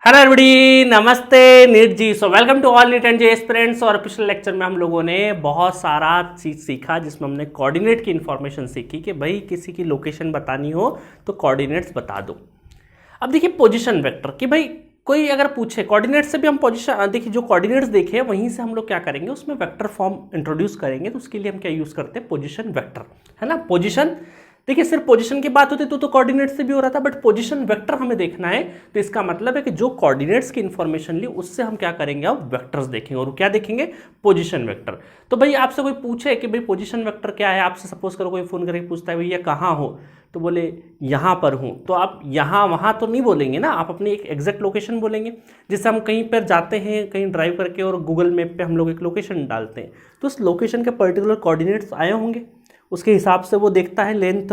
Hello everybody, नमस्ते NEET ji. So welcome to all NEET and JEE aspirants. और पिछले lecture में हम लोगों ने बहुत सारा चीज़ सीखा जिसमें हमने कोऑर्डिनेट की इन्फॉर्मेशन सीखी कि भाई किसी की लोकेशन बतानी हो तो कोऑर्डिनेट्स बता दो। अब देखिए पोजीशन वेक्टर कि भाई कोई अगर पूछे कोऑर्डिनेट से भी हम पोजीशन, देखिए जो कोऑर्डिनेट्स देखे वहीं से हम लोग क्या करेंगे, उसमें वेक्टर फॉर्म इंट्रोड्यूस करेंगे। तो उसके लिए हम क्या यूज़ करते हैं, पोजीशन वेक्टर, है ना। पोजीशन देखिए सिर्फ पोजीशन की बात होती तो कोऑर्डिनेट से भी हो रहा था, बट पोजीशन वेक्टर हमें देखना है। तो इसका मतलब है कि जो कोऑर्डिनेट्स की इंफॉर्मेशन ली उससे हम क्या करेंगे, अब वेक्टर्स देखेंगे। और क्या देखेंगे, पोजीशन वेक्टर। तो भाई आपसे कोई पूछे कि भाई पोजीशन वेक्टर क्या है, आपसे सपोज करो कोई फोन करके पूछता है भैया कहाँ हो, तो बोले यहाँ पर हूँ, तो आप यहाँ वहाँ तो नहीं बोलेंगे ना, आप अपनी एक एग्जैक्ट लोकेशन बोलेंगे। जैसे हम कहीं पर जाते हैं, कहीं ड्राइव करके, और गूगल मैप पे हम लोग एक लोकेशन डालते हैं, तो उस लोकेशन के पर्टिकुलर कोऑर्डिनेट्स आए होंगे, उसके हिसाब से वो देखता है लेंथ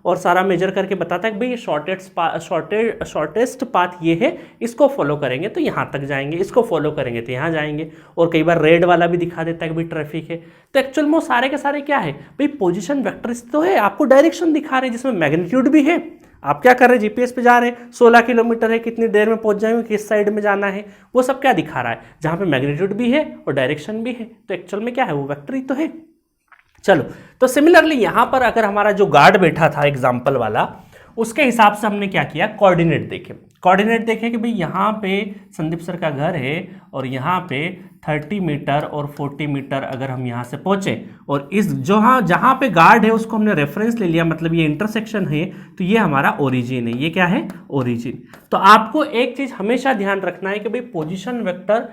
और सारा मेजर करके बताता है कि भाई ये शॉर्टेस्ट पाथ ये है, इसको फॉलो करेंगे तो यहाँ तक जाएंगे, इसको फॉलो करेंगे तो यहाँ जाएंगे। और कई बार रेड वाला भी दिखा देता है कि भाई ट्रैफिक है। तो एक्चुअल में वो सारे के सारे क्या है भाई, पोजीशन वेक्टर्स तो है, आपको डायरेक्शन दिखा रहे हैं जिसमें मैग्नीट्यूड भी है। आप क्या कर रहे हैं, जीपीएस पे जा रहे हैं, 16 किलोमीटर है, कितनी देर में पहुंच जाएंगे, किस साइड में जाना है, वो सब क्या दिखा रहा है, जहाँ पे मैग्नीट्यूड भी है और डायरेक्शन भी है। तो एक्चुअल में क्या है, वो वेक्टर ही तो है। चलो, तो सिमिलरली यहां पर अगर हमारा जो गार्ड बैठा था एग्जाम्पल वाला, उसके हिसाब से हमने क्या किया, कोऑर्डिनेट देखे। कोऑर्डिनेट देखे कि भाई यहाँ पे संदीप सर का घर है और यहाँ पे 30 मीटर और 40 मीटर अगर हम यहाँ से पहुंचे, और इस जहाँ पे गार्ड है उसको हमने रेफरेंस ले लिया, मतलब ये इंटरसेक्शन है, तो ये हमारा ओरिजिन है। ये क्या है, ओरिजिन। तो आपको एक चीज हमेशा ध्यान रखना है कि भाई position vector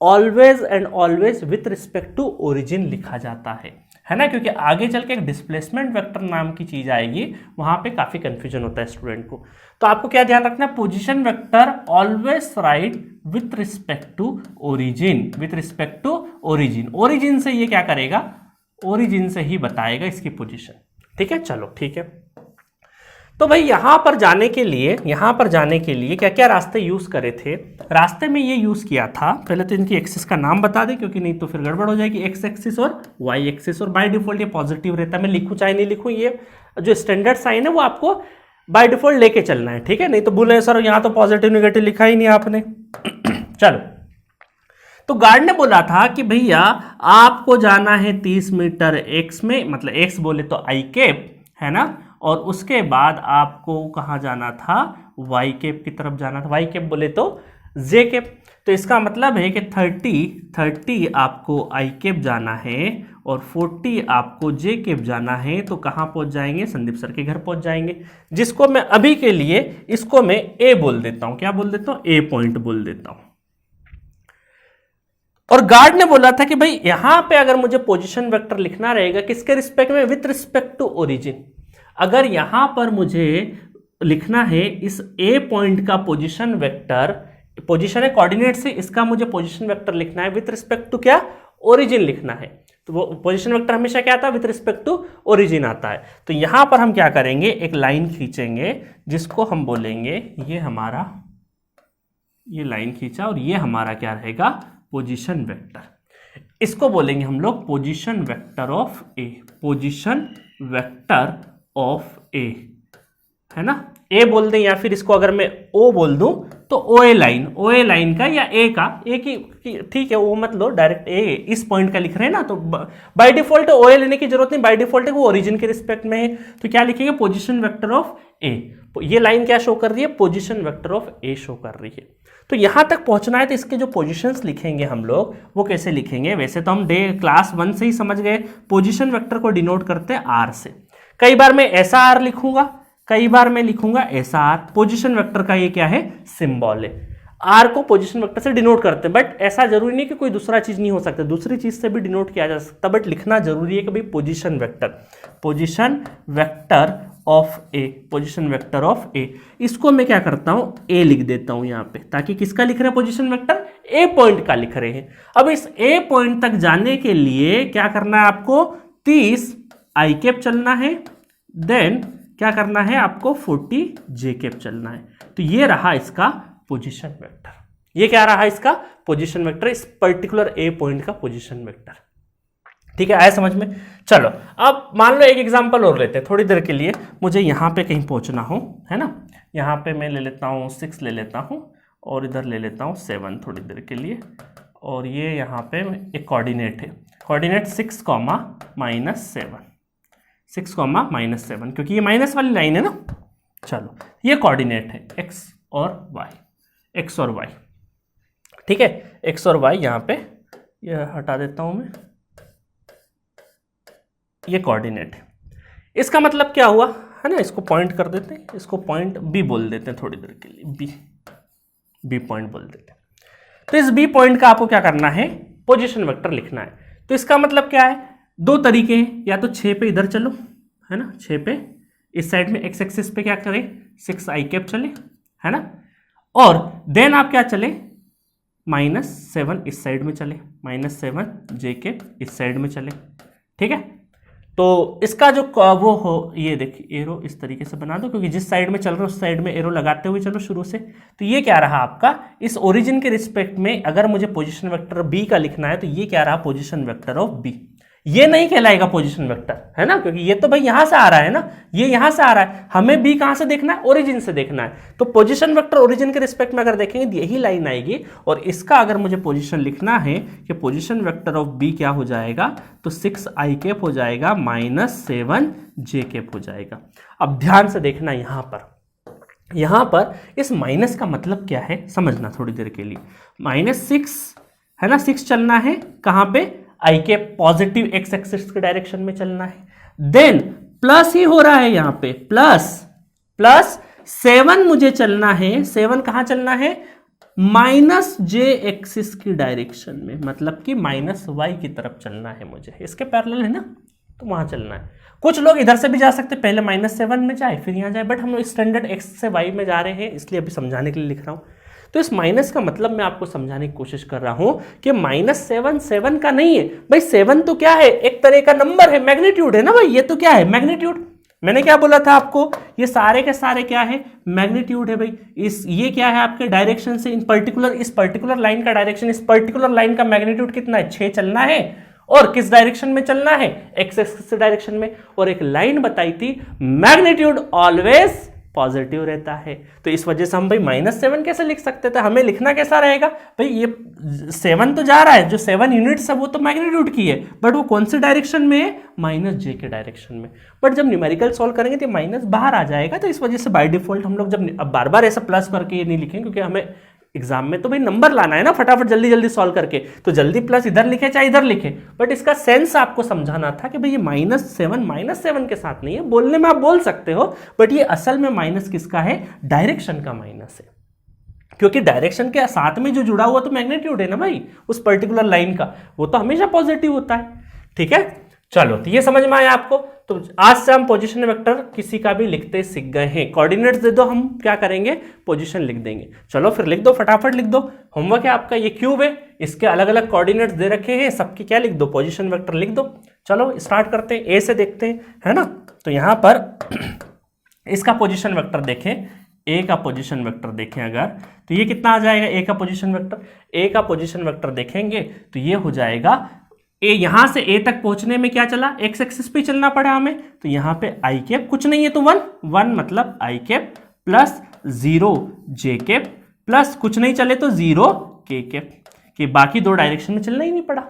always and always with respect to origin लिखा जाता है ना, क्योंकि आगे चल के एक डिस्प्लेसमेंट वेक्टर नाम की चीज आएगी, वहां पे काफी कंफ्यूजन होता है स्टूडेंट को। तो आपको क्या ध्यान रखना है, position vector always right with respect to origin, with respect to origin. Origin से ये क्या करेगा, ओरिजिन से ही बताएगा इसकी पोजीशन। ठीक है, चलो ठीक है। तो भाई यहां पर जाने के लिए क्या क्या रास्ते यूज करे थे। रास्ते में ये यूज किया था, पहले तो इनकी एक्सिस का नाम बता दे, क्योंकि नहीं तो फिर गड़बड़ हो जाएगी। एक्स एक्सिस और वाई एक्सिस, और बाय डिफॉल्ट ये पॉजिटिव रहता है, मैं लिखूं चाहे नहीं लिखूं, ये जो स्टैंडर्ड साइन है वो आपको बाय डिफॉल्ट लेके चलना है। ठीक है, नहीं तो बोले सर यहाँ तो पॉजिटिव निगेटिव लिखा ही नहीं आपने। चलो, तो गार्ड ने बोला था कि भैया आपको जाना है 30 मीटर एक्स में, मतलब एक्स बोले तो आई कैप है ना, और उसके बाद आपको कहाँ जाना था, वाई कैप की तरफ जाना था। वाई कैप बोले तो जे कैप। तो इसका मतलब है कि 30 आपको आई कैप जाना है और 40 आपको जे कैप जाना है। तो कहाँ पहुंच जाएंगे, संदीप सर के घर पहुंच जाएंगे, जिसको मैं अभी के लिए इसको मैं ए बोल देता हूं। क्या बोल देता हूं, ए पॉइंट बोल देता हूं। और गार्ड ने बोला था कि भाई यहां पे अगर मुझे पोजीशन वेक्टर लिखना रहेगा किसके रिस्पेक्ट में, विथ रिस्पेक्ट टू ओरिजिन। अगर यहां पर मुझे लिखना है इस ए पॉइंट का पोजीशन वेक्टर, पोजीशन है कोऑर्डिनेट से, इसका मुझे पोजीशन वेक्टर लिखना है विथ रिस्पेक्ट टू क्या, ओरिजिन लिखना है। तो वो पोजीशन वेक्टर हमेशा क्या आता है, विथ रिस्पेक्ट टू ओरिजिन आता है। तो यहां पर हम क्या करेंगे, एक लाइन खींचेंगे जिसको हम बोलेंगे ये हमारा, ये लाइन खींचा और ये हमारा क्या रहेगा, पोजीशन वेक्टर। इसको बोलेंगे हम लोग position vector of A, position vector of A, है ना। ए बोल दें या फिर इसको अगर मैं ओ बोल दूं तो ओ ए लाइन का या ए का, ए की ठीक है, वो मत लो, डायरेक्ट ए इस पॉइंट का लिख रहे हैं ना, तो बाय डिफॉल्ट ओ ए लेने की जरूरत नहीं, बाय डिफॉल्ट है वो ओरिजिन के रिस्पेक्ट में है। तो क्या लिखेंगे, पोजीशन वेक्टर ऑफ ए। ये लाइन क्या शो कर रही है, position vector of A show कर रही है। तो यहां तक पहुंचना है तो इसके जो पोजीशंस लिखेंगे हम लोग वो कैसे लिखेंगे, वैसे तो हम क्लास 1 से ही समझ गए, पोजीशन वेक्टर को डिनोट करते हैं आर से। कई बार मैं ऐसा आर लिखूंगा, कई बार मैं लिखूंगा ऐसा आर। पोजीशन वेक्टर का ये क्या है, सिंबल है। आर को पोजीशन वेक्टर से डिनोट करते हैं, बट ऐसा जरूरी नहीं कि कोई दूसरा चीज नहीं हो सकता, दूसरी चीज से भी डिनोट किया जा सकता, बट लिखना जरूरी है कि भाई position vector of A, position vector of A. इसको मैं क्या करता हूं, ए लिख देता हूं यहां पे, ताकि किसका लिख रहे हैं पोजीशन वेक्टर, ए पॉइंट का लिख रहे हैं। अब इस ए पॉइंट तक जाने के लिए क्या करना है आपको, 30 आई कैप चलना है, देन क्या करना है आपको, 40 जे कैप चलना है। तो ये रहा इसका पोजीशन वेक्टर, ये क्या रहा इसका पोजीशन वेक्टर, इस पर्टिकुलर ए पॉइंट का पोजीशन वेक्टर। ठीक है, आया समझ में। चलो अब मान लो एक एग्जांपल और लेते हैं, थोड़ी देर के लिए मुझे यहां पे कहीं पहुंचना हो, है ना। यहां पे मैं ले लेता हूं 6 ले लेता हूं, और इधर ले लेता हूँ 7 थोड़ी देर के लिए, और ये यहाँ पे एक कोऑर्डिनेट है, कोऑर्डिनेट 6, -7, 6, -7, क्योंकि ये माइनस वाली लाइन है ना। चलो ये कोऑर्डिनेट है x और y, ठीक है, x और y यहाँ पे, ये हटा देता हूँ मैं, ये कोऑर्डिनेट है। इसका मतलब क्या हुआ है ना, इसको पॉइंट कर देते हैं, इसको पॉइंट B बोल देते हैं थोड़ी देर के लिए, B पॉइंट बोल देते हैं। तो इस B पॉइंट का आपको क्या करना है, पोजीशन वेक्टर लिखना है। तो इसका मतलब क्या है, दो तरीके हैं, या तो 6 पे इधर चलो, है ना, 6 पे इस साइड में x एक्सिस पे क्या करें, 6i चले, है ना, और देन आप क्या चले, -7 इस साइड में चले, -7j इस साइड में चले, ठीक है। तो इसका जो वो हो, ये देखिए एरो इस तरीके से बना दो, क्योंकि जिस साइड में चल रहे हो उस साइड में एरो लगाते हुए चलो शुरू से। तो ये क्या रहा आपका, इस ओरिजिन के रिस्पेक्ट में अगर मुझे पोजीशन वेक्टर बी का लिखना है, तो ये क्या रहा, पोजीशन वेक्टर ऑफ बी। ये नहीं कहलाएगा पोजीशन वेक्टर, है ना, क्योंकि ये तो भाई यहां से आ रहा है ना, ये यहां से आ रहा है, हमें बी कहां से देखना है, ओरिजिन से देखना है। तो पोजीशन वेक्टर ओरिजिन के रिस्पेक्ट में अगर देखेंगे तो यही लाइन आएगी, और इसका अगर मुझे पोजीशन लिखना है कि पोजीशन वेक्टर ऑफ बी क्या हो जाएगा, तो 6i हो जाएगा, -7j हो जाएगा। अब ध्यान से देखना यहां पर इस माइनस का मतलब क्या है समझना थोड़ी देर के लिए। -6 है ना, 6 चलना है कहां पे, आई के पॉजिटिव एक्स एक्सिस के डायरेक्शन में चलना है। देन प्लस ही हो रहा है यहां पे, प्लस 7 मुझे चलना है, 7 कहां चलना है, -j एक्सिस की डायरेक्शन में, मतलब कि -y की तरफ चलना है मुझे, इसके पैरेलल है ना, तो वहां चलना है। कुछ लोग इधर से भी जा सकते, पहले -7 में जाए फिर यहां जाए, बट हम स्टैंडर्ड x से y में जा रहे हैं, इसलिए अभी समझाने के लिए लिख रहा हूं। तो इस माइनस का मतलब मैं आपको समझाने की कोशिश कर रहा हूं कि -7 का नहीं है भाई, 7 तो क्या है, एक तरह का नंबर है, मैग्नीट्यूड है ना भाई, ये तो क्या है, मैग्नीट्यूड। मैंने क्या बोला था आपको, ये सारे के सारे क्या है, मैग्नीट्यूड है भाई। ये क्या है आपके डायरेक्शन से, इस पर्टिकुलर लाइन का डायरेक्शन, इस पर्टिकुलर लाइन का मैग्नीट्यूड कितना है, 6 चलना है, और किस डायरेक्शन में चलना है, एक्स एक्सिस डायरेक्शन में। और एक लाइन बताई थी, मैग्नीट्यूड ऑलवेज पॉजिटिव रहता है, तो इस वजह से हम भाई -7 कैसे लिख सकते थे, हमें लिखना कैसा रहेगा भाई, ये 7 तो जा रहा है, जो 7 यूनिट्स है वो तो मैग्नीट्यूड की है, बट वो कौन से डायरेक्शन में है, -j के डायरेक्शन में। बट जब न्यूमेरिकल सॉल्व करेंगे तो माइनस बाहर आ जाएगा, तो इस वजह से बाय डिफॉल्ट हम लोग जब अब बार बार ऐसा प्लस करके ये नहीं लिखेंगे, क्योंकि हमें एग्जाम में तो भाई नंबर लाना है ना, फटाफट जल्दी जल्दी सॉल्व करके, तो जल्दी प्लस इधर लिखे चाहे इधर लिखे, बट इसका सेंस आपको समझाना था कि भाई ये -7 के साथ नहीं है। बोलने में आप बोल सकते हो, बट ये असल में माइनस किसका है, डायरेक्शन का माइनस है, क्योंकि डायरेक्शन के साथ में जो जुड़ा हुआ तो मैग्नीट्यूड है ना भाई, उस पर्टिकुलर लाइन का, वो तो हमेशा पॉजिटिव होता है, ठीक है। चलो, तो ये समझ में आया आपको। तो आज से हम पोजीशन वेक्टर किसी का भी लिखते सीख गए हैं। कोऑर्डिनेट्स दे दो, हम क्या करेंगे, पोजीशन लिख देंगे। चलो फिर लिख दो, फटाफट लिख दो। होमवर्क है आपका, ये क्यूब है, इसके अलग अलग कोऑर्डिनेट्स दे रखे हैं, सबकी क्या लिख दो, पोजीशन वेक्टर लिख दो। चलो स्टार्ट करते हैं, ए से देखते हैं, है ना। तो यहां पर इसका पोजीशन वेक्टर देखें, ए का पोजीशन वेक्टर देखें अगर, तो ये कितना आ जाएगा, ए का पोजीशन वेक्टर, ए का पोजीशन वेक्टर देखेंगे तो ये हो जाएगा, ए यहां से ए तक पहुंचने में क्या चला, एक्स एक्सिस पे चलना पड़ा हमें, तो यहां पे आई कैप कुछ नहीं है तो 1 मतलब आई कैप प्लस 0 जे कैप प्लस कुछ नहीं चले तो 0 के कैप, कि बाकी दो डायरेक्शन में चलना ही नहीं पड़ा,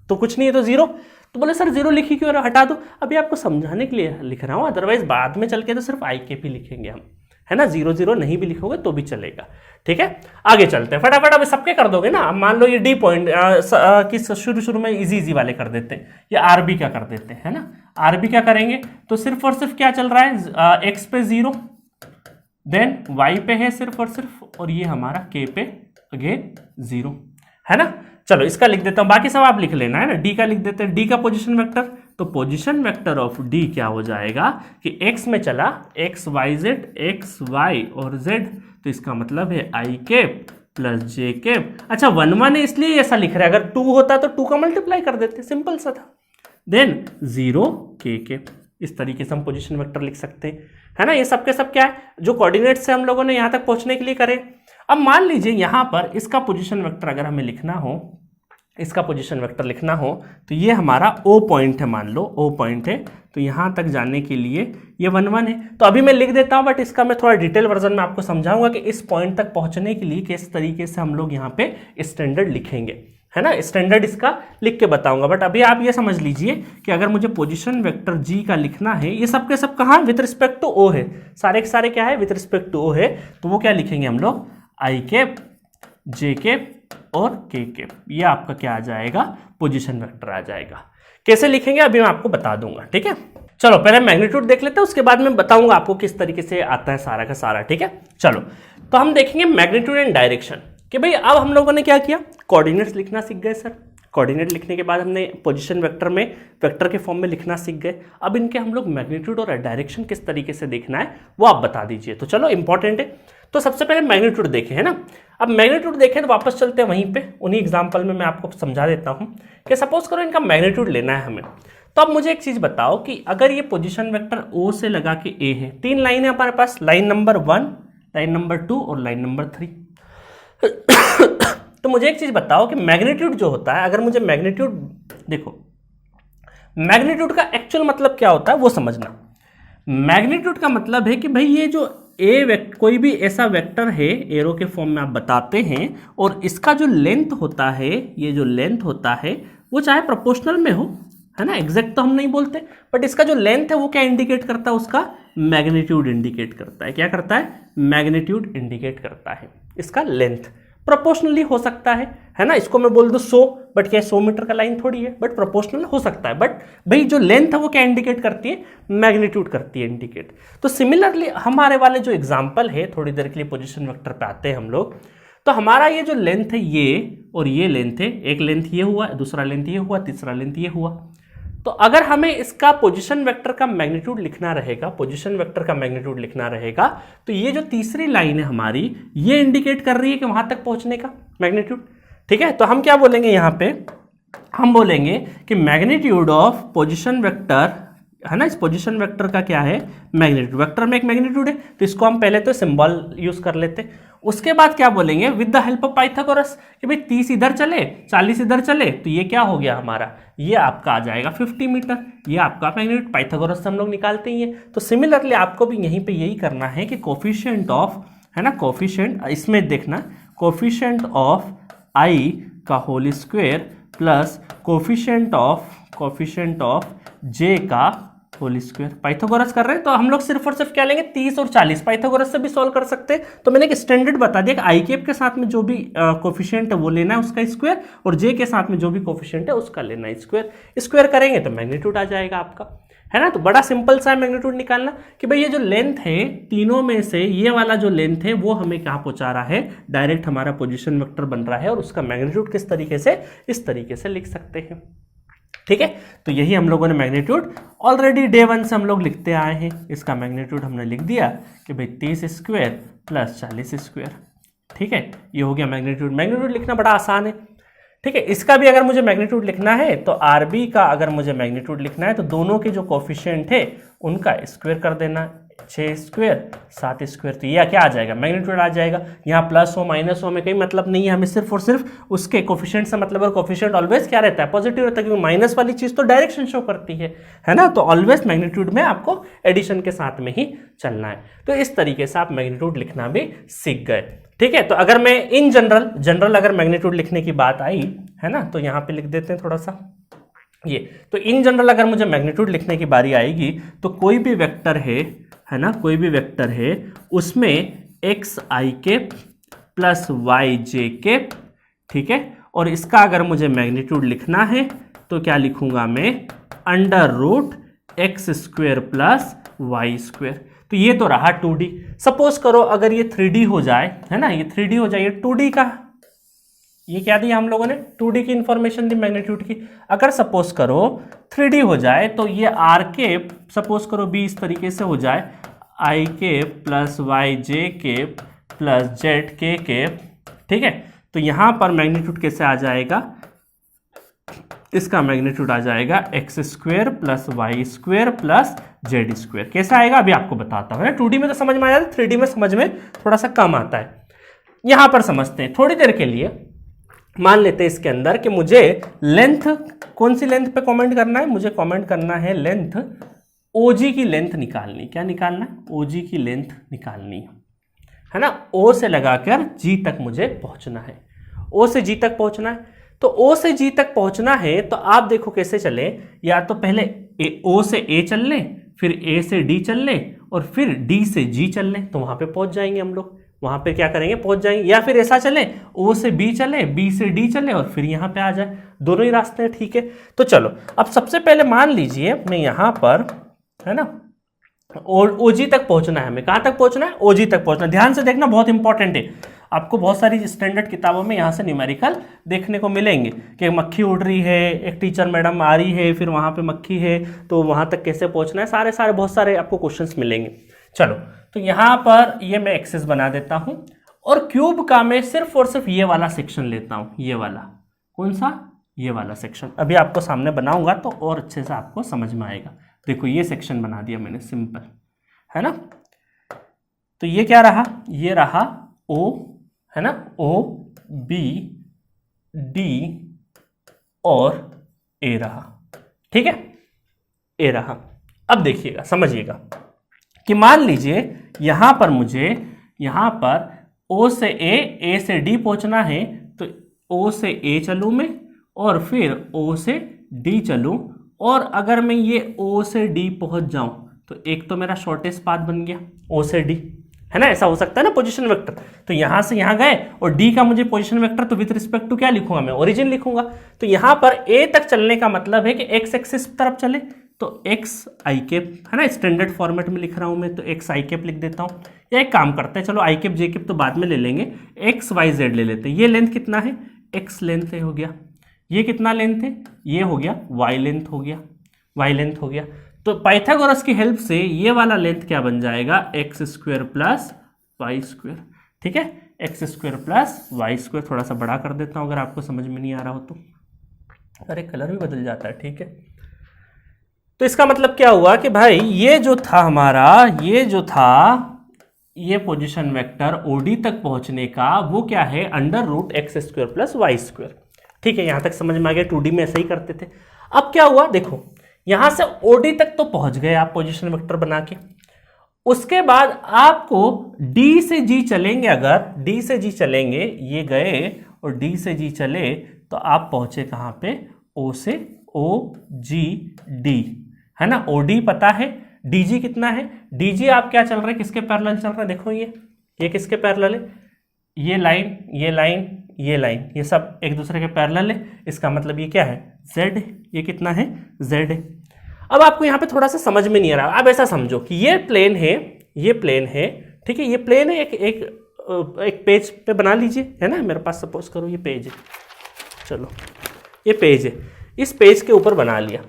तो कुछ नहीं है तो 0। तो बोले सर 0 लिखी क्यों, हटा दो, अभी आपको समझाने के लिए लिख रहा हूं, अदरवाइज बाद में चल के तो सिर्फ आई कैप ही लिखेंगे हम, है ना, 0 नहीं भी लिखोगे तो भी चलेगा, ठीक है। आगे चलते हैं फटाफट, अब सबके कर दोगे ना। अब मान लो ये डी पॉइंट की शुरू में इजी वाले कर देते हैं, या आरबी क्या कर देते हैं, है ना। आरबी क्या करेंगे, तो सिर्फ और सिर्फ क्या चल रहा है, एक्स पे 0, देन वाई पे है सिर्फ और सिर्फ, और ये हमारा के पे अगेन 0, है ना। चलो इसका लिख देता हूं, बाकी सब आप लिख लेना, है ना। डी का लिख देते हैं, डी का पोजीशन वेक्टर, तो पोजीशन वेक्टर ऑफ डी क्या हो जाएगा कि एक्स में चला, x y z, x y और जेड, तो इसका मतलब है i cap plus j cap. अच्छा 1 है इसलिए ऐसा लिख रहा है, अगर 2 होता तो 2 का मल्टीप्लाई कर देते, सिंपल सा था। देन 0 के कैप, इस तरीके से हम पोजीशन वेक्टर लिख सकते हैं, है ना। ये सब के सब क्या है, जो कोऑर्डिनेट से हम लोगों ने यहां तक पहुंचने के लिए करे। अब मान लीजिए यहां पर इसका पोजीशन वेक्टर अगर हमें लिखना हो, इसका पोजीशन वेक्टर लिखना हो तो ये हमारा ओ पॉइंट है, मान लो ओ पॉइंट है, तो यहाँ तक जाने के लिए ये 1 1 है। तो अभी मैं लिख देता हूँ, बट इसका मैं थोड़ा डिटेल वर्जन में आपको समझाऊंगा कि इस पॉइंट तक पहुँचने के लिए किस तरीके से हम लोग यहाँ पे स्टैंडर्ड लिखेंगे, है ना, स्टैंडर्ड इसका लिख के बताऊंगा। बट अभी आप ये समझ लीजिए कि अगर मुझे पोजीशन वेक्टर जी का लिखना है, ये सब के सब कहाँ विद रिस्पेक्ट टू ओ है, सारे के सारे क्या है विद रिस्पेक्ट टू ओ है, तो वो क्या लिखेंगे हम लोग आई कैप, जे कैप और के कैप, ये आपका क्या आ जाएगा पोजीशन वेक्टर आ जाएगा। कैसे लिखेंगे अभी मैं आपको बता दूंगा, ठीक है। चलो पहले मैग्नीट्यूड देख लेते हैं, उसके बाद मैं बताऊंगा आपको किस तरीके से आता है सारा का सारा, ठीक है। चलो तो हम देखेंगे मैग्नीट्यूड एंड डायरेक्शन कि भाई अब हम लोगों ने क्या किया, कोऑर्डिनेट्स लिखना सीख गए सर। कोऑर्डिनेट लिखने के बाद हमने पोजीशन वेक्टर में वेक्टर के फॉर्म में लिखना सीख गए। अब इनके हम लोग मैग्नीट्यूड और डायरेक्शन किस तरीके से देखना है वो आप बता दीजिए। तो चलो इंपॉर्टेंट है, तो सबसे पहले मैग्नीट्यूड देखें, है ना। अब मैग्नीट्यूड देखें तो वापस चलते हैं वहीं पे, उन्हीं एग्जाम्पल में मैं आपको समझा देता हूँ कि सपोज करो इनका मैग्नीट्यूड लेना है हमें। तो अब मुझे एक चीज़ बताओ कि अगर ये पोजीशन वेक्टर ओ से लगा के ए है, 3 लाइन है हमारे पास, लाइन नंबर 1, लाइन नंबर 2 और लाइन नंबर 3। तो मुझे एक चीज बताओ कि मैग्नीट्यूड जो होता है, अगर मुझे मैग्नीट्यूड देखो, मैग्नीट्यूड का एक्चुअल मतलब क्या होता है वो समझना। मैग्नीट्यूड का मतलब है कि भाई ये जो कोई भी ऐसा वेक्टर है एरो के फॉर्म में आप बताते हैं और इसका जो लेंथ होता है, ये जो लेंथ होता है वो चाहे प्रोपोर्शनल में हो, है ना, एग्जैक्ट तो हम नहीं बोलते, बट इसका जो लेंथ है वो क्या इंडिकेट करता है, उसका मैग्नीट्यूड इंडिकेट करता है। क्या करता है, मैग्नीट्यूड इंडिकेट करता है इसका लेंथ। प्रोपोर्शनली हो सकता है ना, इसको मैं बोल दूं 100, बट क्या 100 मीटर का लाइन थोड़ी है, बट प्रोपोर्शनल हो सकता है। बट भाई जो लेंथ है वो क्या इंडिकेट करती है, मैग्नीट्यूड करती है इंडिकेट। तो सिमिलरली हमारे वाले जो एग्जांपल है, थोड़ी देर के लिए पोजीशन वेक्टर पे आते हैं हम लोग, तो हमारा ये जो लेंथ है ये और ये लेंथ है, एक लेंथ ये हुआ, दूसरा लेंथ ये हुआ, तीसरा लेंथ ये हुआ। तो अगर हमें इसका पोजीशन वेक्टर का मैग्नीट्यूड लिखना रहेगा, पोजीशन वेक्टर का मैग्नीट्यूड लिखना रहेगा, तो ये जो तीसरी लाइन है हमारी, ये इंडिकेट कर रही है कि वहां तक पहुंचने का मैग्नीट्यूड, ठीक है। तो हम क्या बोलेंगे यहाँ पे, हम बोलेंगे कि मैग्नीट्यूड ऑफ पोजीशन वेक्टर, है ना, इस पोजीशन वेक्टर का क्या है मैग्नीट्यूड। वेक्टर में एक मैग्नीट्यूड है, तो इसको हम पहले तो सिंबल यूज कर लेते। उसके बाद क्या बोलेंगे, with the help of Pythagoras, कि भाई 30 इधर चले 40 इधर चले, तो ये क्या हो गया हमारा, ये आपका आ जाएगा 50 मीटर, ये आपका मैग्नीट्यूड पाइथागोरस से हम लोग निकालते ही हैं। तो सिमिलरली आपको भी यहीं पे यही करना है कि कोफिशिएंट ऑफ, है ना, कोफिशिएंट, इसमें देखना कोफिशिएंट ऑफ आई का whole square plus coefficient of j का होल स्क्वायर। पाइथागोरस कर रहे हैं तो हम लोग सिर्फ और सिर्फ क्या लेंगे, 30 और 40। पाइथागोरस से भी सॉल्व कर सकते हैं। तो मैंने एक स्टैंडर्ड बता दिया कि आई कैप के साथ में जो भी कोफिशिएंट है वो लेना है उसका स्क्वायर, और जे के साथ में जो भी कोफिशिएंट है उसका लेना है स्क्वायर। स्क्वायर करेंगे तो मैग्नीट्यूड आ जाएगा आपका, है ना। तो बड़ा सिंपल सा है मैग्नीट्यूड निकालना कि भाई ये जो लेंथ है तीनों में से ये वाला जो लेंथ है वो हमें कहाँ पहुंचा रहा है, डायरेक्ट हमारा पोजीशन वेक्टर बन रहा है, और उसका मैग्नीट्यूड किस तरीके से, इस तरीके से लिख सकते हैं, ठीक है। तो यही हम लोगों ने मैग्नीट्यूड ऑलरेडी डे 1 से हम लोग लिखते आए हैं। इसका मैग्नीट्यूड हमने लिख दिया कि भाई 30 स्क्वायर प्लस 40 स्क्वायर, ठीक है, ये हो गया मैग्नीट्यूड। मैग्नीट्यूड लिखना बड़ा आसान है, ठीक है। इसका भी अगर मुझे मैग्नीट्यूड लिखना है तो आरबी का अगर मुझे मैग्नीट्यूड लिखना है तो दोनों के जो कोफिशिएंट है उनका स्क्वायर कर देना, 6 स्क्वायर 7 स्क्वायर, तो ये क्या आ जाएगा, मैग्नीट्यूड आ जाएगा। यहाँ प्लस हो माइनस हो में कोई मतलब नहीं है, हमें सिर्फ और सिर्फ उसके कोफिशिएंट से मतलब, और कोफिशिएंट ऑलवेज क्या रहता है, पॉजिटिव रहता है, क्योंकि माइनस वाली चीज तो डायरेक्शन शो करती है ना। तो ऑलवेज मैग्नीट्यूड में आपको एडिशन के साथ में ही चलना है। तो इस तरीके से आप मैग्नीट्यूड लिखना भी सीख गए, ठीक है। तो अगर मैं इन जनरल अगर मैग्नीट्यूड लिखने की बात आई, है ना, तो यहाँ पे लिख देते हैं थोड़ा सा ये। तो इन जनरल अगर मुझे मैग्नीट्यूड लिखने की बारी आएगी तो कोई भी वेक्टर है ना, कोई भी वेक्टर है उसमें एक्स आई कैप प्लस वाई जे कैप, ठीक है, और इसका अगर मुझे मैग्नीट्यूड लिखना है तो क्या लिखूंगा मैं, under root x square plus y square. तो ये तो रहा 2D। सपोज करो अगर ये 3D हो जाए, है ना, ये 3D हो जाए, ये 2D का, ये क्या दिया हम लोगों ने, 2D की इंफॉर्मेशन दी मैग्नीट्यूड की। अगर सपोज करो 3D हो जाए तो ये आर कैप, सपोज करो बी इस तरीके से हो जाए, आई कैप प्लस वाई जे कैप प्लस जेड के कैप, ठीक है। तो यहां पर मैग्नीट्यूड कैसे आ जाएगा, इसका मैग्नीट्यूड आ जाएगा x square plus y square plus z square. कैसे आएगा अभी आपको बताता हूं, 2D में तो समझ में आ जाता है, 3D में समझ में थोड़ा सा कम आता है। यहां पर समझते हैं थोड़ी देर के लिए। मान लेते हैं इसके अंदर कि मुझे लेंथ, कौन सी लेंथ पे कमेंट करना है, मुझे कमेंट करना है लेंथ, ओजी की लेंथ निकालनी। क्या निकालना है? ओजी की लेंथ निकालनी है ना। ओ से लगाकर जी तक मुझे पहुंचना है, ओ से जी तक पहुंचना है। तो ओ से जी तक पहुंचना है तो आप देखो कैसे चले, या तो पहले ओ से ए चल लें, फिर ए से डी चल लें, और फिर डी से जी चल लें, तो वहां पे पहुंच जाएंगे हम लोग। वहां पे क्या करेंगे, पहुंच जाएंगे। या फिर ऐसा चले, ओ से बी चले, बी से डी चले, और फिर यहां पे आ जाए। दोनों ही रास्ते हैं, ठीक है। तो चलो अब सबसे पहले मान लीजिए मैं यहां पर, है ना, ओजी तक पहुंचना है हमें। कहां तक पहुंचना है? ओजी तक पहुंचना। ध्यान से देखना, बहुत इंपॉर्टेंट है। आपको बहुत सारी स्टैंडर्ड किताबों में यहां से न्यूमेरिकल देखने को मिलेंगे कि मक्खी उड़ रही है, एक टीचर मैडम आ रही है, फिर वहां पे मक्खी है, तो वहां तक कैसे पहुंचना है, सारे सारे बहुत सारे आपको क्वेश्चंस मिलेंगे। चलो तो यहां पर ये मैं एक्सेस बना देता हूं, और क्यूब का मैं सिर्फ और सिर्फ ये वाला सेक्शन लेता हूं। ये वाला कौन सा? ये वाला सेक्शन। अभी आपको सामने बनाऊंगा तो और अच्छे से आपको समझ में आएगा। देखो ये सेक्शन बना दिया मैंने, सिंपल है ना। तो ये क्या रहा? ये रहा ओ, है ना, ओ बी डी और ए रहा, ठीक है, ए रहा। अब देखिएगा, समझिएगा कि मान लीजिए यहां पर मुझे, यहां पर ओ से ए से डी पहुंचना है, तो ओ से ए चलूं मैं, और फिर ओ से डी चलूं, और अगर मैं ये ओ से डी पहुंच जाऊं तो एक तो मेरा शॉर्टेस्ट पाथ बन गया ओ से डी, है ना। ऐसा हो सकता है ना पोजीशन वेक्टर। तो यहां से यहां गए और डी का मुझे पोजीशन वेक्टर, तो विद रिस्पेक्ट टू क्या लिखूंगा मैं? ओरिजिन लिखूंगा। तो यहां पर ए तक चलने का मतलब है कि एक्स एक्सिस तरफ चले, तो एक्स आई कैप, है ना, स्टैंडर्ड फॉर्मेट में लिख रहा हूं मैं, तो एक्स आई कैप लिख देता हूं। या एक काम करते हैं, चलो आई कैप जे कैप तो बाद में ले लेंगे, एक्स वाई जेड ले लेते हैं। ये लेंथ कितना है? एक्स लेंथ है, हो गया। ये कितना लेंथ है? ये हो गया वाई लेंथ, हो गया वाई लेंथ हो गया। तो पाइथागोरस की हेल्प से ये वाला लेंथ क्या बन जाएगा? X square plus y square, ठीक है, x square plus y square. थोड़ा सा बड़ा कर देता हूं अगर आपको समझ में नहीं आ रहा हो तो। अरे कलर भी बदल जाता है, ठीक है। तो इसका मतलब क्या हुआ कि भाई ये जो था हमारा, ये जो था ये पोजीशन वेक्टर ओडी तक पहुंचने का, वो क्या है? Under root x square plus y square, ठीक है। यहां तक समझ में आ गया। 2D में ऐसे ही करते थे। अब क्या हुआ देखो, यहां से ओडी तक तो पहुंच गए आप पोजीशन वेक्टर बना के। उसके बाद आपको डी से जी चलेंगे, अगर डी से जी चलेंगे, ये गए और डी से जी चले, तो आप पहुंचे कहां पे? ओ से ओ जी डी, है ना। ओडी पता है, डीजी कितना है? डीजी आप क्या चल रहे हैं, किसके पैरेलल चल रहे हैं? देखो ये किसके पैरेलल है? ये लाइन, ये लाइन, ये लाइन, ये सब एक दूसरे के पैरेलल है। इसका मतलब ये क्या है? जेड। ये कितना है? जेड है। अब आपको यहां पे थोड़ा सा समझ में नहीं आ रहा। अब ऐसा समझो कि ये प्लेन है, ये प्लेन है, ठीक है, ये प्लेन है। एक पेज पे बना लीजिए, है ना, मेरे पास सपोज करो ये पेज है, चलो ये पेज है, इस पेज के ऊपर बना लिया।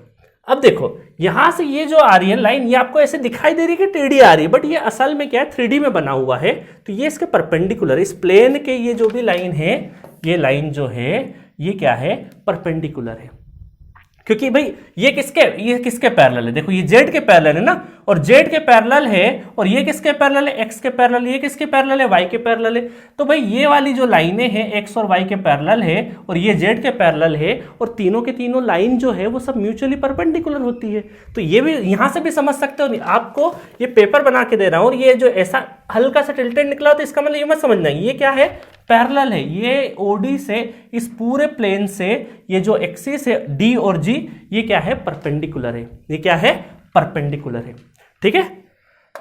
अब देखो यहां से ये जो आ रही है लाइन, ये आपको ऐसे दिखाई दे रही है कि टेढ़ी आ रही है, बट ये असल में क्या है? 3D में बना हुआ है। तो ये इसके परपेंडिकुलर, इस प्लेन के ये जो भी लाइन है, ये लाइन जो है ये क्या है? परपेंडिकुलर है। क्योंकि भाई ये किसके पैरेलल है? देखो ये जेड के पैरेलल है ना, और जेड के पैरेलल है, और ये किसके पैरेलल है? एक्स के पैरेलल। ये किसके पैरेलल है? वाई के पैरेलल है। तो भाई ये वाली जो लाइनें हैं एक्स और वाई के पैरेलल है, और ये जेड के पैरेलल है, और तीनों के तीनों लाइन जो है वो सब म्यूचुअली परपेंडिकुलर होती है। तो ये भी यहां से भी समझ सकते हो। आपको ये पेपर बना के दे रहा हूं, और ये जो ऐसा हल्का सा टिल्टेड निकला हो, तो इसका मतलब ये मत समझना ये क्या है? पैरेलल है। ये ओडी से, इस पूरे प्लेन से, ये जो एक्सिस है डी और जी, ये क्या है? परपेंडिकुलर है। ये क्या है? परपेंडिकुलर है, ठीक है।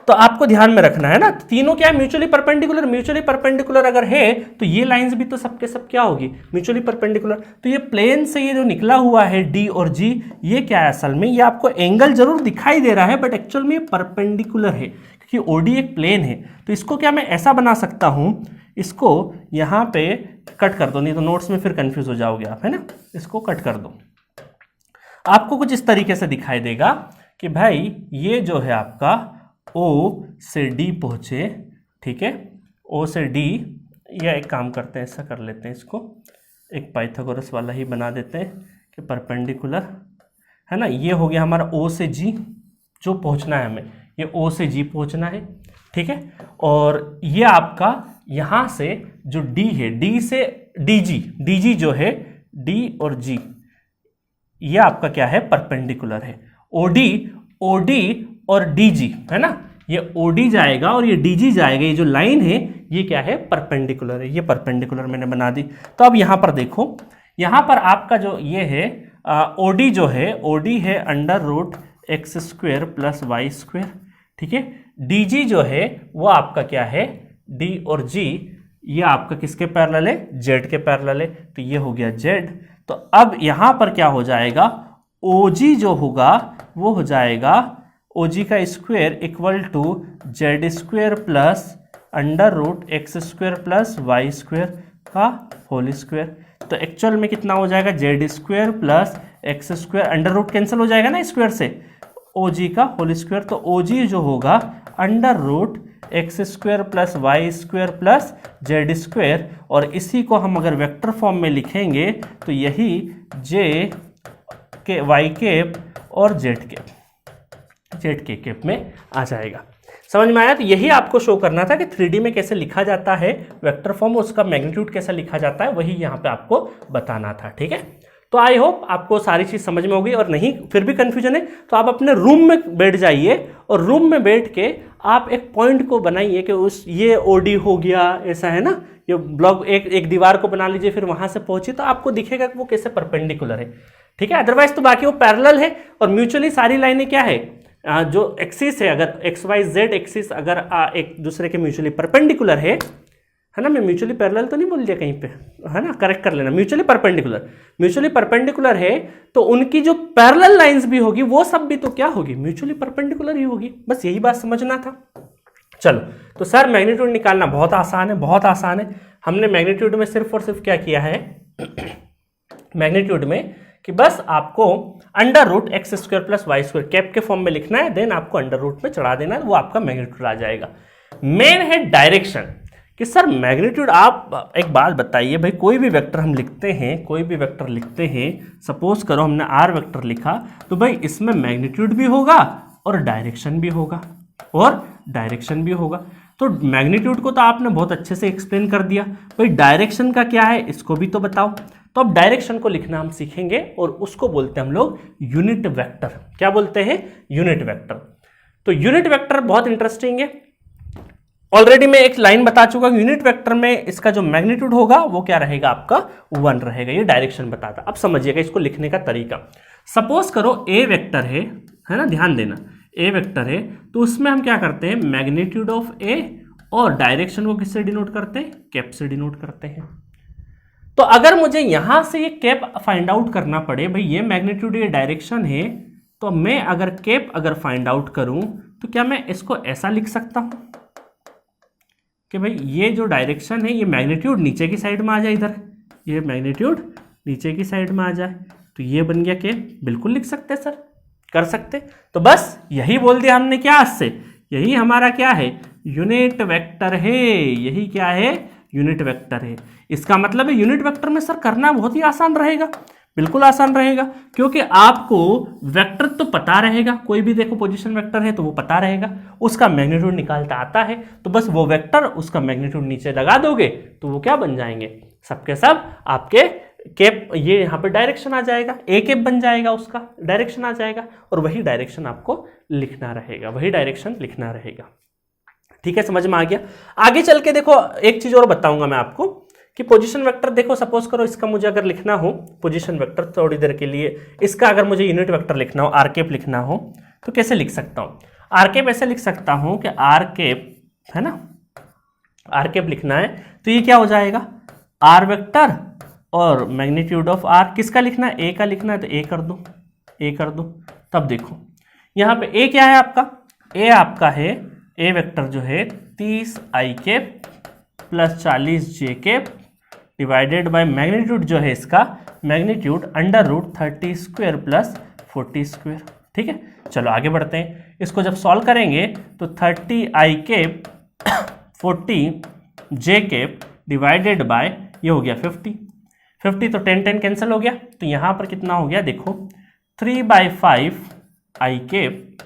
तो आपको ध्यान में रखना है ना, तीनों क्या है? Mutually perpendicular. म्यूचुअली परपेंडिकुलर अगर है तो ये लाइंस भी तो सबके सब क्या होगी? Mutually perpendicular. तो ये प्लेन से ये जो निकला हुआ है डी और जी, ये क्या है? असल में ये आपको एंगल जरूर दिखाई दे रहा है, बट एक्चुअल में ये परपेंडिकुलर है, क्योंकि ओडी एक प्लेन है। तो इसको क्या मैं ऐसा बना सकता हूं, इसको यहां पे कट कर दो, नहीं तो नोट्स में फिर कंफ्यूज हो जाओगे आप, है ना। इसको कट कर दो, आपको कुछ इस तरीके से दिखाई देगा कि भाई ये जो है आपका O से D पहुंचे, ठीक है, O से D। या एक काम करते हैं, ऐसा कर लेते हैं, इसको एक पाइथागोरस वाला ही बना देते हैं कि परपेंडिकुलर, है ना। ये हो गया हमारा O से G, जो पहुंचना है हमें, ये O से G पहुंचना है, ठीक है। और ये आपका यहां से जो डी है, डी से डीजी, डीजी जो है डी और जी, ये आपका क्या है, परपेंडिकुलर है। ओडी, ओडी और डीजी है ना, ये ओडी जाएगा और ये डीजी जाएगा, ये जो लाइन है ये क्या है, परपेंडिकुलर है। ये परपेंडिकुलर मैंने बना दी। तो अब यहां पर देखो, यहां पर आपका जो ये है ओडी जो है, ओडी है √x² प्लस y², ठीक है। डीजी जो है वो आपका क्या है, डी और जी, ये आपका किसके पैरेलल है, जेड के पैरेलल है, तो ये हो गया जेड। तो अब यहां पर क्या हो जाएगा, ओजी जो होगा वो हो जाएगा ओजी का square equal to z² plus √x² plus y² का होल स्क्वायर। तो एक्चुअल में कितना हो जाएगा, z² plus x², under root cancel हो जाएगा ना स्क्वायर से, ओजी का होल स्क्वायर। तो ओजी जो होगा √x² plus y² plus z², और इसी को हम अगर वेक्टर फॉर्म में लिखेंगे तो यही j के y कैप और z के कैप में आ जाएगा। समझ में आया? तो यही आपको शो करना था कि 3D में कैसे लिखा जाता है वेक्टर फॉर्म, उसका मैग्नीट्यूड कैसे लिखा जाता है, वही यहाँ पे आपको बताना था। ठीक है, तो आई होप आपको सारी चीज़ समझ में होगी, और नहीं फिर भी कंफ्यूजन है तो आप अपने रूम में बैठ जाइए और रूम में बैठ के आप एक पॉइंट को बनाइए कि उस ये ओडी हो गया, ऐसा है ना, ये ब्लॉक एक दीवार को बना लीजिए, फिर वहां से पहुंचिए तो आपको दिखेगा कि वो कैसे परपेंडिकुलर है। ठीक है, अदरवाइज तो बाकी वो पैरेलल है और म्यूचुअली सारी लाइनें क्या है, जो एक्सिस है, अगर एक्स वाई जेड एक्सिस अगर एक दूसरे के म्यूचुअली परपेंडिकुलर है ना, मैं म्यूचुअली पैरेलल तो नहीं बोल दिया कहीं पे, है ना, करेक्ट कर लेना, म्यूचुअली परपेंडिकुलर है तो उनकी जो पैरेलल लाइंस भी होगी वो सब भी तो क्या होगी, म्यूचुअली परपेंडिकुलर ही होगी। बस यही बात समझना था। चलो, तो सर मैग्नीट्यूड निकालना बहुत आसान है, बहुत आसान है। हमने मैग्नीट्यूड में सिर्फ और सिर्फ क्या किया है, मैग्नीट्यूड में कि बस आपको √x² प्लस y² कैप के फॉर्म में लिखना है, देन आपको अंडर रूट में चढ़ा देना है, वो आपका मैग्नीट्यूड आ जाएगा। मेन है डायरेक्शन, कि सर मैग्नीट्यूड, आप एक बात बताइए भाई, कोई भी वेक्टर हम लिखते हैं, सपोज करो हमने r वेक्टर लिखा, तो भाई इसमें मैग्नीट्यूड भी होगा और डायरेक्शन भी होगा, तो मैग्नीट्यूड को तो आपने बहुत अच्छे से एक्सप्लेन कर दिया, भाई डायरेक्शन का क्या है इसको भी तो बताओ। तो अब डायरेक्शन को लिखना हम सीखेंगे और उसको बोलते हैं हम लोग यूनिट वेक्टर। क्या बोलते हैं, यूनिट वेक्टर। तो यूनिट वेक्टर बहुत इंटरेस्टिंग है, ऑलरेडी मैं एक लाइन बता चुका हूं, यूनिट वेक्टर में इसका जो मैग्नीट्यूड होगा वो क्या रहेगा, आपका 1 रहेगा, ये डायरेक्शन बताता। अब समझिएगा इसको लिखने का तरीका। सपोज करो ए वेक्टर है ना, ध्यान देना, ए वेक्टर है तो उसमें हम क्या करते हैं, मैग्नीट्यूड ऑफ ए, और डायरेक्शन को किससे डिनोट करते हैं, कैप से डिनोट करते हैं। तो अगर मुझे यहां से ये कैप फाइंड आउट करना पड़े, भाई ये मैग्नीट्यूड ये डायरेक्शन है, तो मैं अगर कैप फाइंड आउट करूं तो क्या मैं इसको ऐसा लिख सकता हूं कि भाई ये जो डायरेक्शन है ये मैग्नीट्यूड नीचे की साइड में आ जाए, इधर ये मैग्नीट्यूड नीचे की साइड में आ जाए, तो ये बन गया कैप। बिल्कुल लिख सकते सर, कर सकते। तो बस यही बोल दिया हमने, क्या आज से यही हमारा क्या है, यूनिट वेक्टर है, यही क्या है, यूनिट वेक्टर है। इसका मतलब है यूनिट वेक्टर में सर करना बहुत ही आसान रहेगा, बिल्कुल आसान रहेगा, क्योंकि आपको वेक्टर तो पता रहेगा, कोई भी देखो पोजीशन वेक्टर है तो वो पता रहेगा, उसका मैग्नीट्यूड निकालता आता है, तो बस वो वेक्टर उसका मैग्नीट्यूड नीचे लगा दोगे तो वो क्या बन जाएंगे, सबके सब आपके कैप, ये यहाँ पे डायरेक्शन आ जाएगा, ए कैप बन जाएगा, उसका डायरेक्शन आ जाएगा, और वही डायरेक्शन आपको लिखना रहेगा, ठीक है, समझ में आ गया। आगे चल के देखो एक चीज और बताऊंगा मैं आपको कि पोजीशन वेक्टर, देखो सपोज करो इसका मुझे अगर लिखना हो पोजीशन वेक्टर, थोड़ी देर के लिए इसका अगर मुझे यूनिट वेक्टर लिखना हो, आर कैप लिखना हो, तो कैसे लिख सकता हूं, आर कैप ऐसे लिख सकता हूं कि आर कैप है ना, आर कैप लिखना है तो ये क्या हो जाएगा, आर वेक्टर और मैग्नीट्यूड ऑफ आर, किसका लिखना है, ए का लिखना है तो ए कर दो। तब देखो यहाँ पे ए क्या है आपका, ए आपका है, ए वेक्टर जो है 30 i cap plus 40 j cap divided by magnitude जो है इसका, मैग्नीट्यूड √30² प्लस 40²। ठीक है, चलो आगे बढ़ते हैं। इसको जब सॉल्व करेंगे तो 30 i cap 40 j cap divided by, ये हो गया 50 तो 10 कैंसिल हो गया, तो यहाँ पर कितना हो गया देखो, 3/5 आई कैप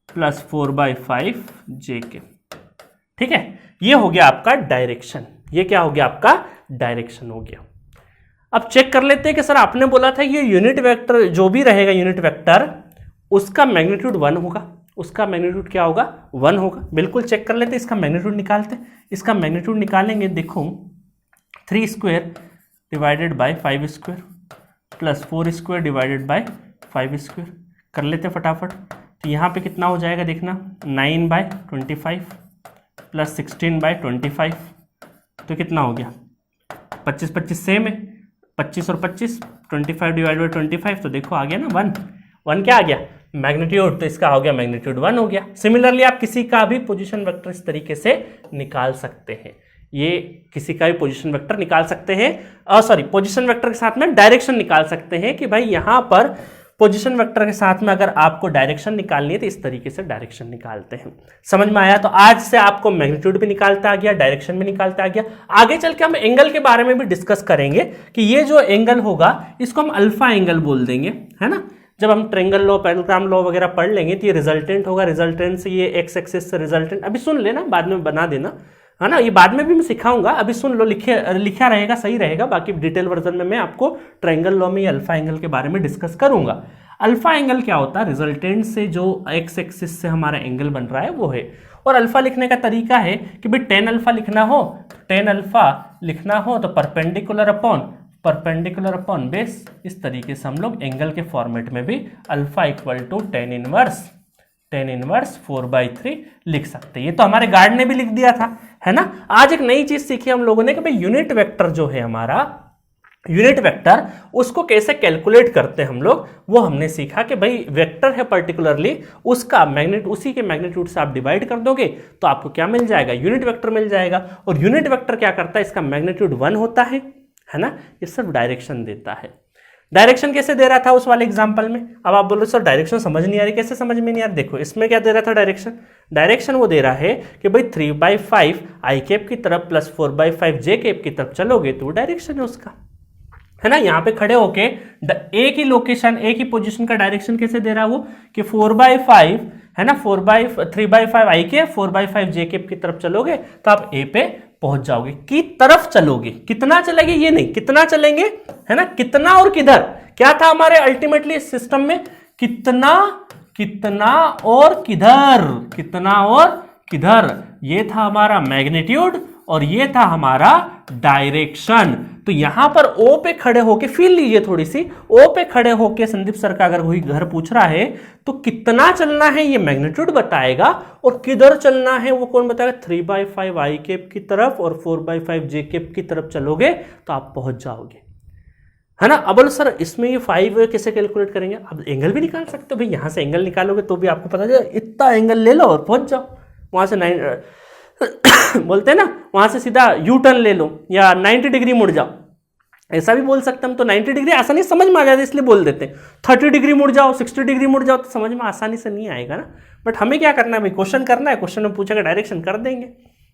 प्लस 4/5 जे कैप। ठीक है, ये हो गया आपका डायरेक्शन, ये क्या हो गया आपका डायरेक्शन हो गया। अब चेक कर लेते हैं कि सर आपने बोला था ये यूनिट वेक्टर जो भी रहेगा यूनिट वेक्टर उसका मैग्नीट्यूड 1 होगा, उसका मैग्नीट्यूड क्या होगा 1 होगा। बिल्कुल चेक कर लेते हैं, इसका मैग्नीट्यूड निकालते हैं। इसका मैग्नीट्यूड निकालेंगे, देखो 3 square divided by 5 square plus 4 square divided by 5 square कर लेते हैं फटाफट। तो यहाँ पे कितना हो जाएगा देखना, 9/25 प्लस 16/25, तो कितना हो गया 25 सेम है, 25 और 25, 25 डिवाइड बाई 25, तो देखो आ गया ना 1 क्या आ गया मैग्नीट्यूड, तो इसका हो गया मैग्नीट्यूड 1 हो गया। सिमिलरली आप किसी का भी पोजीशन वेक्टर इस तरीके से निकाल सकते हैं, ये किसी का भी पोजीशन वेक्टर निकाल सकते हैं, सॉरी पोजीशन वेक्टर के साथ में डायरेक्शन निकाल सकते हैं कि भाई यहां पर पोजीशन वेक्टर के साथ में अगर आपको डायरेक्शन निकालनी है तो इस तरीके से डायरेक्शन निकालते हैं। समझ में आया? तो आज से आपको मैग्नीट्यूड भी निकालता आ गया, डायरेक्शन भी निकालता आ गया। आगे चल के हम एंगल के बारे में भी डिस्कस करेंगे कि ये जो एंगल होगा इसको हम अल्फा एंगल बोल देंगे, है ना। जब हम ट्रायंगल लॉ, पैरेललोग्राम लॉ वगैरह पढ़ लेंगे तो ये रिजल्टेंट होगा, रिजल्टेंट से ये एक्स एक्सिस से रिजल्टेंट, अभी सुन लेना बाद में बना देना, है ना। ये बाद में भी मैं सिखाऊंगा, अभी सुन लो, लिखा रहेगा सही रहेगा, बाकी डिटेल वर्जन में मैं आपको ट्रायंगल लॉ में अल्फा एंगल के बारे में डिस्कस करूंगा। अल्फा एंगल क्या होता है, रिजल्टेंट से जो एक्स एक्सिस से हमारा एंगल बन रहा है वो है। और अल्फा लिखने का तरीका है कि भाई tan अल्फा लिखना हो, tan अल्फा लिखना हो तो परपेंडिकुलर अपॉन बेस, इस तरीके से हम लोग एंगल के फॉर्मेट में भी alpha equal to tan inverse 4/3 लिख सकते हैं। ये तो हमारे गार्ड ने भी लिख दिया था, है ना। आज एक नई चीज सीखी हम लोगों ने कि भाई यूनिट वेक्टर जो है हमारा, यूनिट वेक्टर उसको कैसे कैलकुलेट करते हैं हम लोग, वो हमने सीखा कि भाई वेक्टर है पर्टिकुलरली, उसका मैग्नीट्यूड, उसी के मैग्नीट्यूड से आप डिवाइड कर दोगे तो आपको क्या मिल जाएगा, यूनिट वेक्टर मिल जाएगा। और यूनिट वेक्टर क्या करता है, इसका मैग्नीट्यूड 1 होता है ना। ये सिर्फ डायरेक्शन देता है। डायरेक्शन कैसे दे रहा था उस वाले एग्जांपल में? अब आप बोलो सर डायरेक्शन समझ नहीं आ रही, कैसे समझ में नहीं आ रही? देखो इसमें क्या दे रहा था डायरेक्शन वो दे रहा है कि भाई 3/5 आई कैप की तरफ प्लस 4/5 जे कैप की तरफ चलोगे तो वो डायरेक्शन है उसका, है ना। यहाँ पे खड़े होके एक ही लोकेशन, एक ही पोजीशन का डायरेक्शन कैसे दे रहा है वो, कि 4/5 है ना, 3/5 आई कैप 4/5 जे कैप की तरफ चलोगे तो आप ए पे पहुंच जाओगे, की तरफ चलोगे, कितना चलेंगे ये नहीं, कितना चलेंगे, है ना। कितना और किधर, क्या था हमारे अल्टीमेटली सिस्टम में, कितना और किधर, ये था हमारा मैग्नीट्यूड और ये था हमारा डायरेक्शन। तो यहां पर ओ पे खड़े होके फील लीजिए थोड़ी सी, ओ पे खड़े होके संदीप सर का अगर कोई घर पूछ रहा है तो कितना चलना है ये मैग्नीट्यूड बताएगा, और किधर चलना है वो कौन बताएगा, 3/5 आई कैप की तरफ और 4/5 जे कैप की तरफ चलोगे तो आप पहुंच जाओगे, है ना। अब बोलो सर इसमें ये 5 कैसे कैलकुलेट करेंगे? अब एंगल भी निकाल सकते हो भाई, यहां से एंगल निकालोगे तो भी आपको पता चलेगा, इतना एंगल ले लो और पहुंच जाओ। वहां से 9 बोलते हैं ना, वहां से सीधा यू टर्न ले लो या 90 डिग्री मुड़ जाओ, ऐसा भी बोल सकते हम। तो 90 डिग्री आसानी से समझ में आ जाता है इसलिए बोल देते हैं। 30 डिग्री मुड़ जाओ, 60 डिग्री मुड़ जाओ तो समझ में आसानी से नहीं आएगा ना। बट हमें क्या करना है भाई, क्वेश्चन करना है, क्वेश्चन में पूछेगा डायरेक्शन कर देंगे,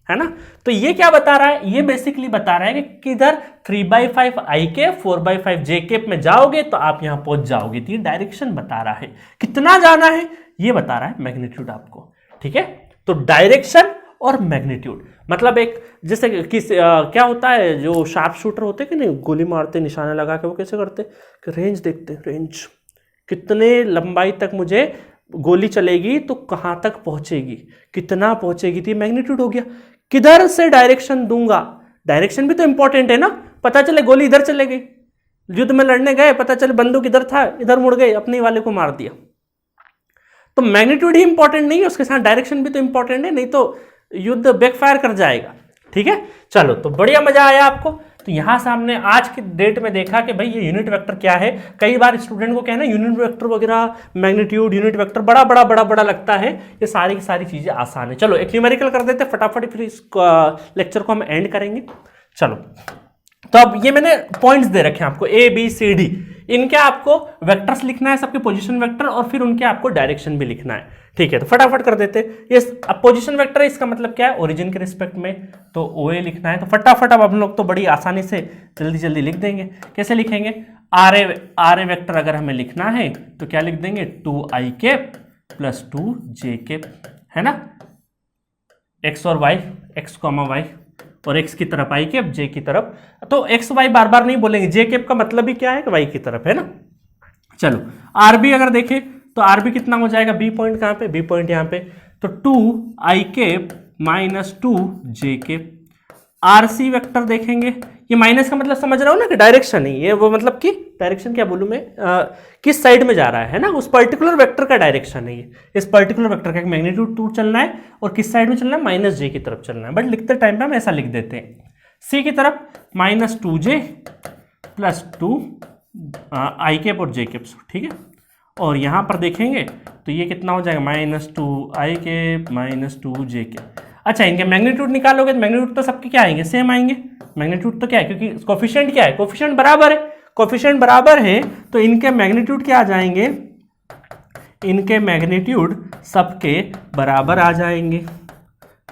है ना। तो ये क्या बता रहा है, ये बेसिकली बता रहा है कि किधर 3/5 आई कैप 4/5 जे कैप में जाओगे तो आप यहां पहुंच जाओगे। तो ये डायरेक्शन बता रहा है, कितना जाना है ये बता रहा है मैग्नीट्यूड आपको, ठीक है। तो डायरेक्शन और मैग्नीट्यूड मतलब एक जैसे क्या होता है, जो शार्प शूटर होते हैं कि नहीं, गोली मारते निशाना लगा के, वो कैसे करते कि रेंज देखते, रेंज कितने लंबाई तक मुझे गोली चलेगी तो कहां तक पहुंचेगी, कितना पहुंचेगी, तो मैग्नीट्यूड हो गया। किधर से डायरेक्शन दूंगा, डायरेक्शन भी तो इंपॉर्टेंट है ना। पता चले गोली इधर चले गई, युद्ध में लड़ने गए, पता चले बंदूक इधर था, इधर मुड़ गए, अपने वाले को मार दिया। तो मैग्नीट्यूड ही इंपॉर्टेंट नहीं है, उसके साथ डायरेक्शन भी तो इंपॉर्टेंट है, नहीं तो युद्ध बैकफायर कर जाएगा, ठीक है। चलो तो बढ़िया, मजा आया आपको। तो यहां से हमने आज की डेट में देखा कि भाई ये यूनिट वेक्टर क्या है। कई बार स्टूडेंट को कहना यूनिट वेक्टर वगैरह, मैग्नीट्यूड, यूनिट वेक्टर बड़ा लगता है, ये सारी की सारी चीजें आसान है। चलो एक न्यूमेरिकल कर देते फटाफट, फिर इस लेक्चर को हम एंड करेंगे। चलो तो अब ये मैंने पॉइंट्स दे रखे हैं आपको, ए बी सी डी, इनके आपको वेक्टर्स लिखना है, सबके पोजीशन वेक्टर, और फिर उनके आपको डायरेक्शन भी लिखना है, ठीक है। तो फटाफट कर देते हैं। ये अब पोजीशन वेक्टर है, इसका मतलब क्या है, ओरिजिन के रिस्पेक्ट में, तो OA लिखना है। तो फटाफट अब हम लोग तो बड़ी आसानी से जल्दी लिख देंगे। कैसे लिखेंगे, आर ए वेक्टर अगर हमें लिखना है तो क्या लिख देंगे, 2i cap plus 2j cap, है ना। एक्स और वाई, एक्स कॉमा वाई, और एक्स की तरफ आई कैप, जे की तरफ। तो एक्स वाई बार बार नहीं बोलेंगे, जे कैप का मतलब ही क्या है कि वाई की तरफ है ना। चलो आरबी अगर देखें तो आरबी कितना हो जाएगा, बी पॉइंट कहाँ पे, बी पॉइंट यहाँ पे, तो 2 आई कैप माइनस 2 जे कैप। आरसी वेक्टर देखेंगे, ये माइनस का मतलब समझ रहा हो ना कि डायरेक्शन ही ये, वो मतलब कि डायरेक्शन क्या बोलूं मैं, किस साइड में जा रहा है ना, उस पर्टिकुलर वेक्टर का डायरेक्शन है ये। इस पर्टिकुलर वेक्टर का मैग्नीट्यूड 2 चलना है और किस साइड में चलना है, माइनस जे की तरफ चलना है, बट लिखते टाइम पे हम ऐसा लिख देते हैं, सी की तरफ माइनस 2j प्लस 2 आई कैप और जे कैप, ठीक है। और यहाँ पर देखेंगे तो ये कितना हो जाएगा, माइनस 2 आई कैप माइनस 2 जे कैप। अच्छा इनके मैग्नीट्यूड निकालोगे तो मैग्नीट्यूड तो सबके क्या आएंगे, सेम आएंगे। मैग्नीट्यूड तो क्या है, क्योंकि कोफिशिएंट क्या है, कोफिशिएंट बराबर है, कोफिशिएंट बराबर है तो इनके मैग्नीट्यूड क्या आ जाएंगे, इनके मैग्नीट्यूड सबके बराबर आ जाएंगे।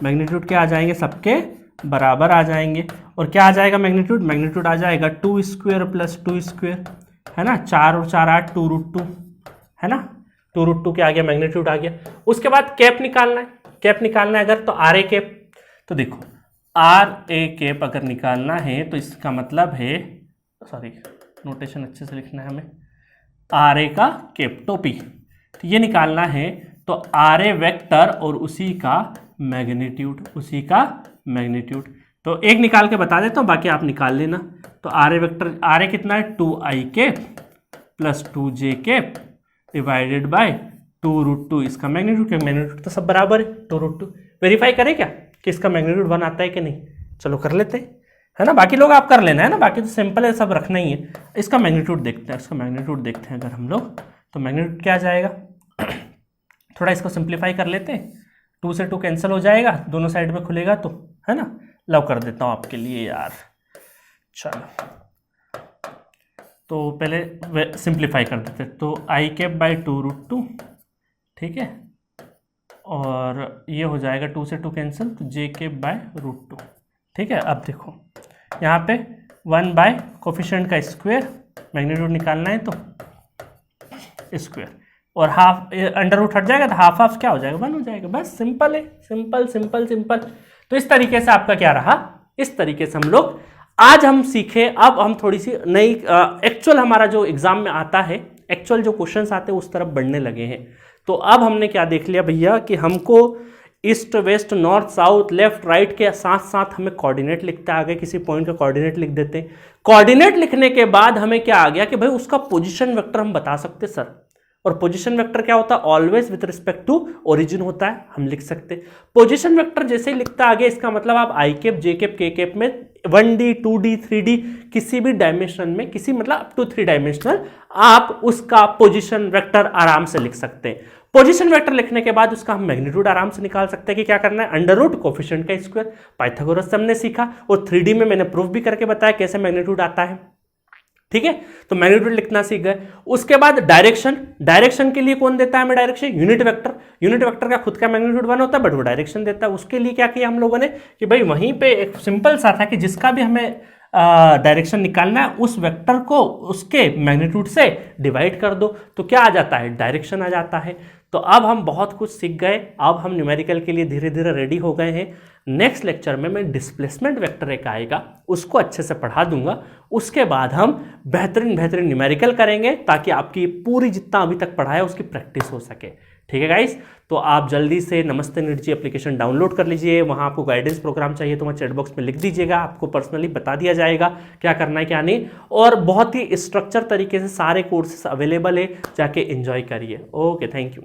मैग्नीट्यूड क्या आ जाएंगे, सबके बराबर आ जाएंगे। और क्या आ जाएगा मैग्नीट्यूड, मैग्नीट्यूड आ जाएगा 2 स्क्वायर प्लस 2 स्क्वायर, है ना, 4 और 4 8 2√2, है ना, 2√2 क्या आ गया, मैग्नीट्यूड आ गया। उसके बाद कैप निकालना है, कैप निकालना है अगर तो आर ए कैप, तो देखो आर ए कैप अगर निकालना है तो इसका मतलब है, सॉरी नोटेशन अच्छे से लिखना है हमें, आर ए का कैप टोपी, तो ये निकालना है तो आर ए वेक्टर और उसी का मैग्नीट्यूड, उसी का मैग्नीट्यूड। तो एक निकाल के बता देता हूँ, बाकी आप निकाल लेना। तो R A vector, R A कितना है 2i cap plus 2j cap divided bye 2√2 इसका मैग्नीट्यूड, क्योंकि मैग्नीट्यूड तो सब बराबर है 2√2। वेरीफाई करें क्या कि इसका मैग्नीट्यूड 1 आता है कि नहीं, चलो कर लेते हैं, है ना, बाकी लोग आप कर लेना है ना, बाकी तो सिंपल है, सब रखना ही है। इसका मैग्नीट्यूड देखते हैं, इसका मैग्नीट्यूड देखते हैं अगर हम लोग, तो मैग्नीट्यूड क्या आ जाएगा, थोड़ा इसको सिंप्लीफाई कर लेते हैं, 2 से 2 कैंसिल हो जाएगा, दोनों साइड में खुलेगा तो, है ना, लव कर देता हूँ आपके लिए यार। चलो तो पहले सिंप्लीफाई कर देते, तो आई कैप बाई 2√2, ठीक है, और ये हो जाएगा 2 से 2 कैंसिल, तो जे कैप बाय √2, ठीक है। अब देखो यहाँ पे 1 बाय कोफिशिएंट का स्क्वायर, मैग्नीट्यूड निकालना है तो स्क्वायर, और हाफ अंडर रूट हट जाएगा तो हाफ हाफ क्या हो जाएगा, 1 हो जाएगा, बस सिंपल है, सिंपल सिंपल सिंपल। तो इस तरीके से आपका क्या रहा, इस तरीके से हम लोग आज हम सीखे। अब हम थोड़ी सी नई एक्चुअल हमारा जो एग्जाम में आता है, एक्चुअल जो क्वेश्चंस आते हैं उस तरफ बढ़ने लगे हैं। तो अब हमने क्या देख लिया भैया कि हमको east west north south left right के साथ साथ हमें कोऑर्डिनेट लिखते आ गए, किसी पॉइंट का कोऑर्डिनेट लिख देते हैं। कोऑर्डिनेट लिखने के बाद हमें क्या आ गया कि भाई उसका पोजीशन वेक्टर हम बता सकते सर, और पोजीशन वेक्टर क्या होता है, always with respect to origin होता है, हम लिख सकते। पोजीशन वेक्टर जैसे ही लिखता आगे, इसका मतलब आप आई कैप जे कैप के कैप में 1D 2D 3D किसी भी डायमेंशन में, किसी मतलब अप टू 3 डायमेंशनल आप उसका पोजीशन वेक्टर आराम से लिख सकते हैं। पोजीशन वेक्टर लिखने के बाद उसका हम मैग्नीट्यूड आराम से निकाल सकते हैं कि क्या करना है, अंडर रूट कोफिशिएंट का स्क्वायर, पाइथागोरस से हमने सीखा, और 3D में मैंने प्रूफ भी करके बताया कैसे मैग्नीट्यूड आता है, ठीक है। तो मैग्नीट्यूड लिखना सीख गए। उसके बाद डायरेक्शन, डायरेक्शन के लिए कौन देता है हमें direction, unit vector. Unit vector का खुद का मैग्नीट्यूड 1 होता है, बट वो डायरेक्शन देता है। उसके लिए क्या किया हम लोगों ने कि भाई वहीं पे एक सिंपल सा था कि जिसका भी हमें डायरेक्शन निकालना है उस वेक्टर को उसके मैग्नीट्यूड से डिवाइड कर दो, तो क्या आ जाता है, डायरेक्शन आ जाता है। तो अब हम बहुत कुछ सीख गए, अब हम न्यूमेरिकल के लिए धीरे धीरे रेडी हो गए हैं। नेक्स्ट लेक्चर में मैं डिस्प्लेसमेंट वेक्टर एक आएगा, उसको अच्छे से पढ़ा दूंगा। उसके बाद हम बेहतरीन बेहतरीन न्यूमेरिकल करेंगे ताकि आपकी पूरी जितना अभी तक पढ़ा है उसकी प्रैक्टिस हो सके, ठीक है गाइस। तो आप जल्दी से नमस्ते नीट जी एप्लीकेशन डाउनलोड कर लीजिए। वहाँ आपको गाइडेंस प्रोग्राम चाहिए तो वहाँ चैट बॉक्स में लिख दीजिएगा, आपको पर्सनली बता दिया जाएगा क्या करना है क्या नहीं। और बहुत ही स्ट्रक्चर तरीके से सारे कोर्सेस अवेलेबल है, जाके एंजॉय करिए। Okay, thank you.